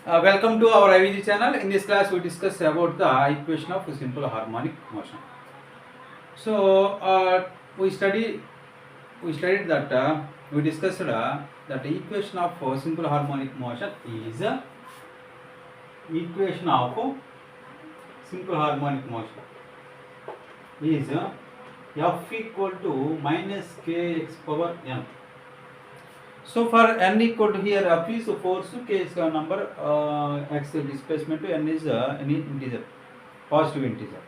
Welcome to our IVJ channel. In this class, we discuss about the equation of simple harmonic motion. So, we studied that we discussed that equation of simple harmonic motion is equation of simple harmonic motion is f equal to minus kx power n. So for n equal to here f is force, k is number, x displacement, n is any integer, positive integer.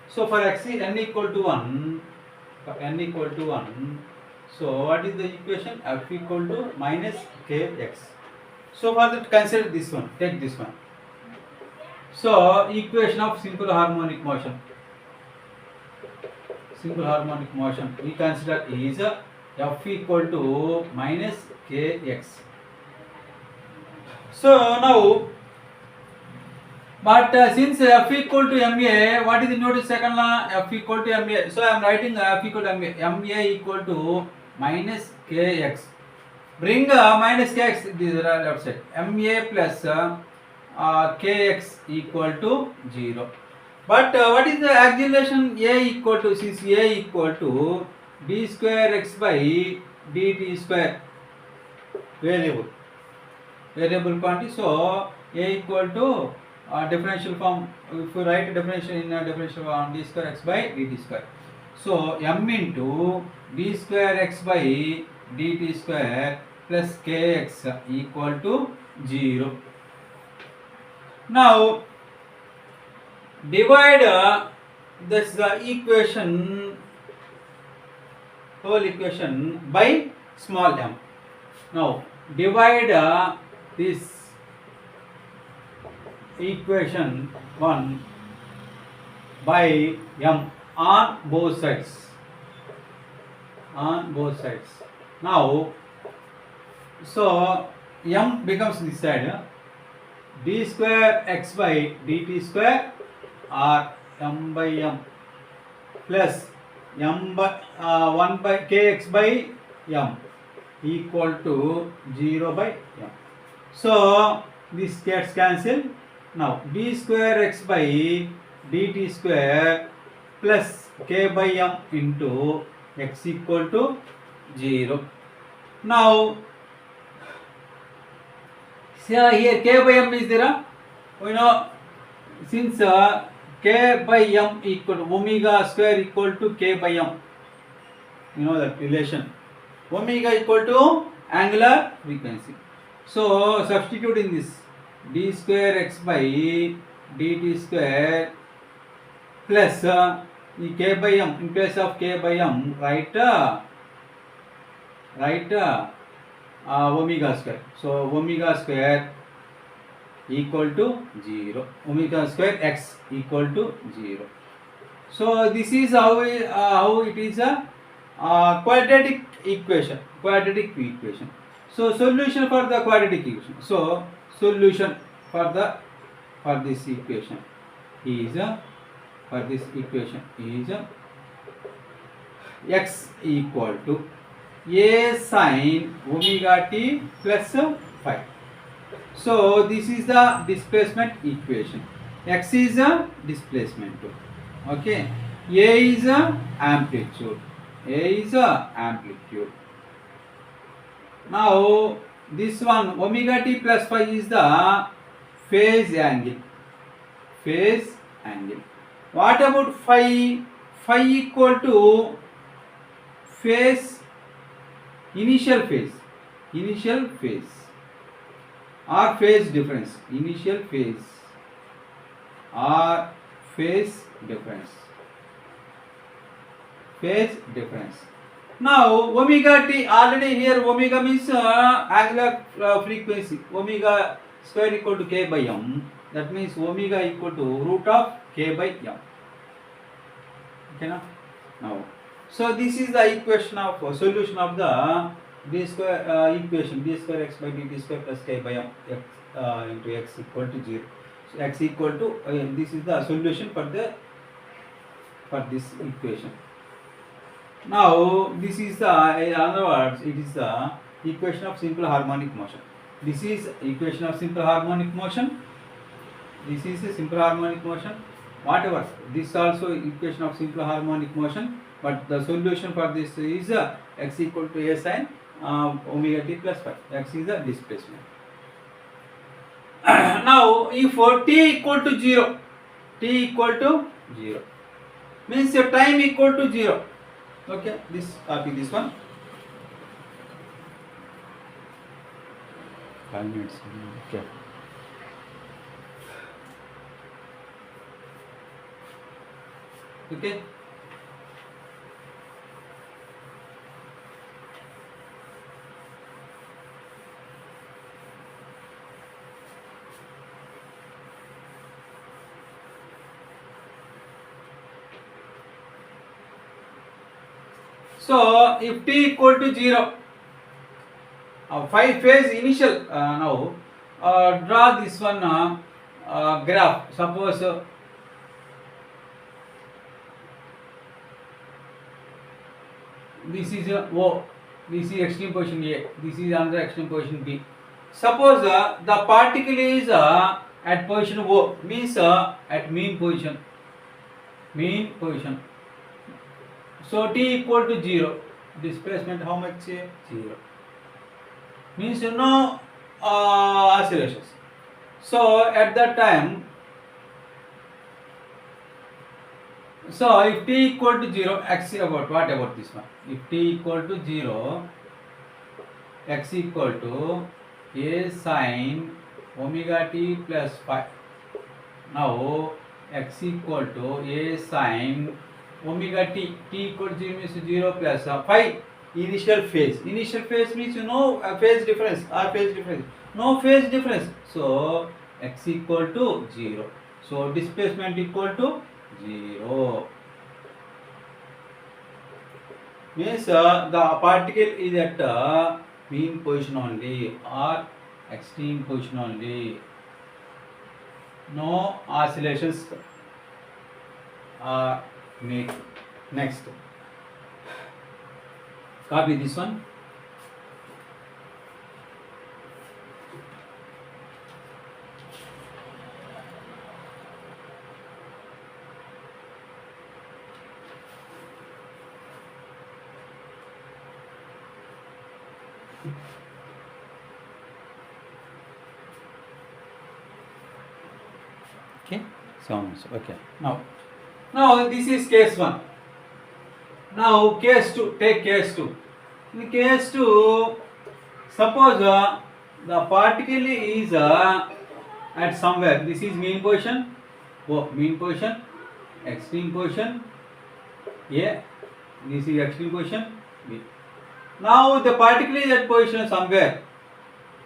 So for x n equal to 1, so what is the equation? F equal to minus kx. So for that consider this one, take this one. So equation of simple harmonic motion. Simple harmonic motion we consider is f equal to minus kx. So now, but since f equal to ma, what is the notice second law? F equal to ma. So I am writing f equal to ma equal to minus kx. Bring minus kx this left side. Ma plus kx equal to 0. But what is the acceleration? A equal to, since A equal to d square x by dt square, variable quantity. So A equal to differential form. If you write differential in differential form, d square x by dt square. So m into d square x by dt square plus kx equal to 0. Now divide this equation, whole equation by small m. Now divide this equation 1 by m on both sides. Now, so m becomes this side, d square x by dt square or m by m plus m by 1 by kx by m equal to 0 by m. So this gets cancelled. Now d square x by dt square plus k by m into x equal to 0. Now see here k by m is there. We know since k by m equal to omega square equal to k by m. You know that relation. Omega equal to angular frequency. So substitute in this d square x by dt square plus k by m, in place of k by m write omega square. So omega square equal to 0. Omega square x equal to 0. So this is how it is a quadratic equation. So solution for the quadratic equation. So solution for this equation is x equal to a sin omega t plus phi. So this is the displacement equation. X is a displacement. Okay. A is a amplitude. Now this one omega t plus phi is the phase angle. What about phi? Phi equal to initial phase or phase difference. Phase difference. Now omega t, already here omega means angular frequency. Omega square equal to k by m. That means omega equal to root of k by m. Okay now? So this is the equation of solution of the d square equation, d square x by dt square plus k by m into x equal to 0. So x equal to this is the solution for this equation. Now this is the, in other words, it is the equation of simple harmonic motion. This is equation of simple harmonic motion. This is a simple harmonic motion. Whatever, this also equation of simple harmonic motion, but the solution for this is x equal to a sin omega t plus phi. X is the displacement. Now, if t equal to 0, t equal to 0 means your time equal to 0. Okay, this copy this one. 5 minutes. Okay. Okay. So, if t equal to 0, 5 phase initial, now draw this one graph. Suppose this is O, this is extreme position A, this is another extreme position B. Suppose the particle is at position O, means at mean position. So t equal to 0. Displacement how much? 0. Means no oscillations. So at that time, so if t equal to 0, x about what about this one? If t equal to 0, x equal to a sin omega t plus phi. Now x equal to a sin omega t, t equal to 0 means 0 plus phi. Initial phase means phase difference or phase difference, no phase difference. So x equal to 0. So displacement equal to 0. Means the particle is at mean position only or extreme position only. No oscillations are made. Next, copy this one. Okay, sounds okay. Now this is case 1. Now case 2, take case 2. In case 2, suppose the particle is at somewhere. This is mean position, mean position, extreme position A. This is extreme position B. Now the particle is at position somewhere.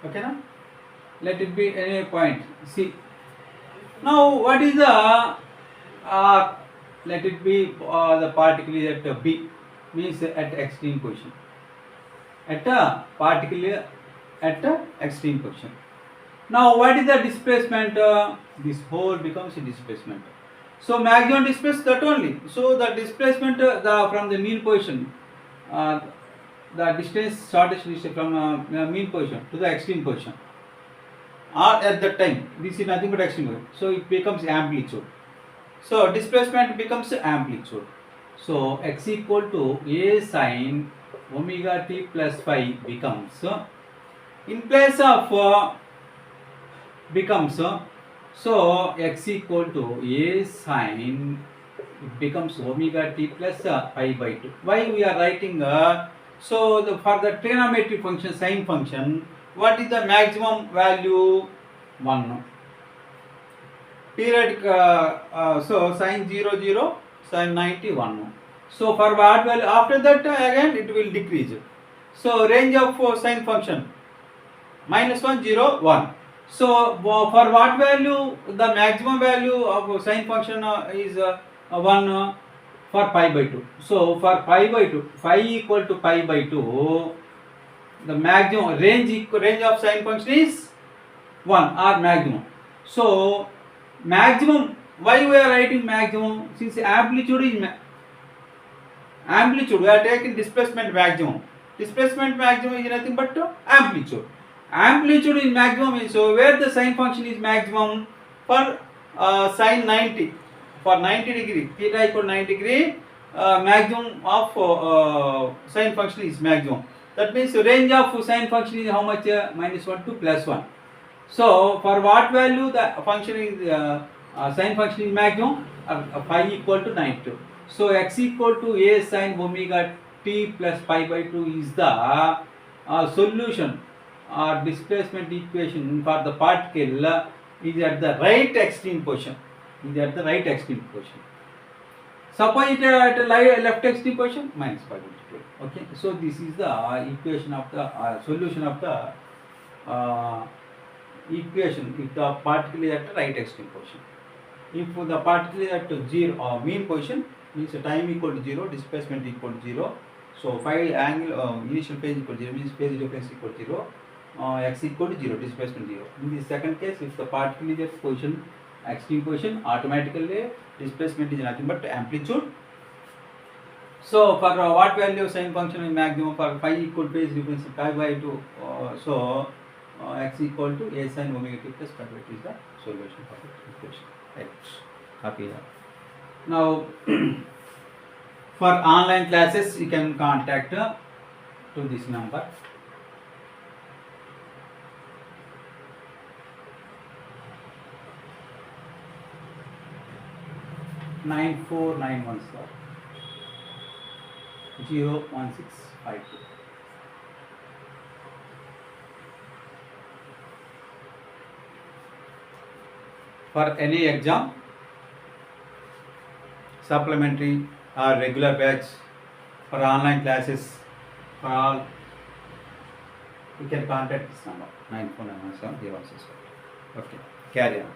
Okay, now let it be any point C. Now what is the let it be the particle is at B, means at extreme position. At a particle at extreme position. Now what is the displacement? This whole becomes a displacement. So maximum displacement that only. So the displacement from the mean position, the distance shortest distance from mean position to the extreme position, or at that time, this is nothing but extreme position. So it becomes amplitude. So displacement becomes amplitude. So x equal to a sin omega t plus phi becomes, in place of becomes, so x equal to a sin, it becomes omega t plus pi by 2. Why we are writing so for the trigonometric function, sine function, what is the maximum value? 1. Periodic, so sin 0 0, sin 91. So for what value? After that again it will decrease. So range of sine function -1 0 1. So for what value the maximum value of sine function is 1 for pi by 2. So for pi by 2, phi equal to pi by 2, the maximum range of sine function is 1 or maximum. So maximum, why we are writing maximum? Since amplitude is amplitude, we are taking displacement maximum. Displacement maximum is nothing but amplitude. amplitude is maximum. So where the sine function is maximum for sine 90, for 90 degree, theta equal 90 degree, maximum of sine function is maximum. That means the range of sine function is how much? -1 to +1. So for what value the function is sine function is maximum? Phi equal to 92. So x equal to a sine omega t plus pi by 2 is the solution or displacement equation for the particle is at the right extreme position. Is at the right extreme position. Suppose it at a left extreme position, minus pi by 2. Okay. So this is the equation of the solution of the equation if the particle is at the right extreme position. If the particle is at 0 or mean position, means time equal to 0, displacement equal to 0. So phi angle initial phase equal to 0, means phase difference equal to 0. X equal to 0, displacement 0. In the second case, if the particle is at position extreme position, automatically displacement is nothing but amplitude. So for what value sine function is maximum for phi equal phase difference pi by 2. So x equal to a sine omega t plus pi by 2 is the solution for the equation. Right. Copy that. Now for online classes you can contact to this number. (9491 sir) 01652. For any exam, supplementary or regular batch, for online classes, for all, you can contact this number 9491 01652. Okay, carry on.